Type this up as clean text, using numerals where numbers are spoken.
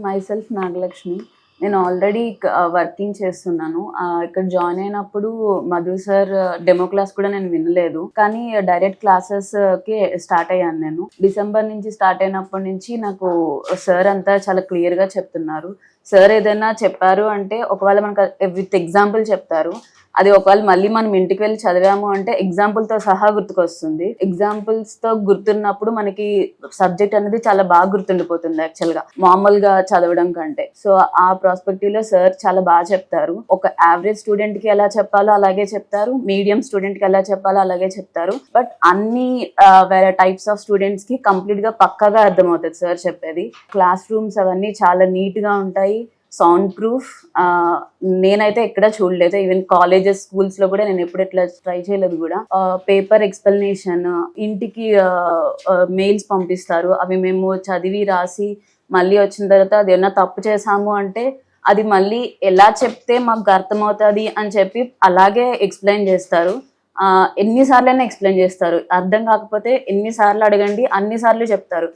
Myself Nagalakshmi. నేను already working చేస్తున్నాను. ఇక్కడ జాయిన్ అయినప్పుడు మధు సార్ డెమో క్లాస్ కూడా నేను వినలేదు, కానీ డైరెక్ట్ క్లాసెస్కి స్టార్ట్ అయ్యాను. నేను డిసెంబర్ నుంచి స్టార్ట్ అయినప్పటి నుంచి నాకు సార్ అంతా చాలా క్లియర్గా చెప్తున్నారు. సార్ ఏదైనా చెప్పారు అంటే ఒకవేళ మనకు విత్ ఎగ్జాంపుల్ చెప్తారు. అది ఒకవేళ మళ్ళీ మనం ఇంటికి వెళ్ళి చదివాము అంటే ఎగ్జాంపుల్తో సహా గుర్తుకొస్తుంది. ఎగ్జాంపుల్స్తో గుర్తున్నప్పుడు మనకి సబ్జెక్ట్ అనేది చాలా బాగా గుర్తుండిపోతుంది యాక్చువల్గా మామూలుగా చదవడం కంటే. సో ఆ ప్రాస్పెక్టివ్లో సార్ చాలా బాగా చెప్తారు. ఒక యావరేజ్ స్టూడెంట్కి ఎలా చెప్పాలో అలాగే చెప్తారు, మీడియం స్టూడెంట్కి ఎలా చెప్పాలో అలాగే చెప్తారు. బట్ అన్ని వేరే టైప్స్ ఆఫ్ స్టూడెంట్స్కి కంప్లీట్గా పక్కాగా అర్థమవుతుంది సార్ చెప్పేది. క్లాస్ రూమ్స్ అవన్నీ చాలా నీట్గా ఉంటాయి, సౌండ్ ప్రూఫ్. నేనైతే ఎక్కడ చూడలేదు, ఈవెన్ కాలేజెస్ స్కూల్స్ లో కూడా నేను ఎప్పుడు ఎట్లా ట్రై చేయలేదు కూడా. పేపర్ ఎక్స్ప్లెనేషన్, ఇంటికి మెయిల్స్ పంపిస్తారు, అవి మేము చదివి రాసి మళ్ళీ వచ్చిన తర్వాత అది ఏమన్నా తప్పు చేసాము అంటే అది మళ్ళీ ఎలా చెప్తే మాకు అర్థమవుతుంది అని చెప్పి అలాగే ఎక్స్ప్లెయిన్ చేస్తారు. ఎన్నిసార్లైనా ఎక్స్ప్లెయిన్ చేస్తారు. అర్థం కాకపోతే ఎన్నిసార్లు అడగండి, అన్నిసార్లు చెప్తారు.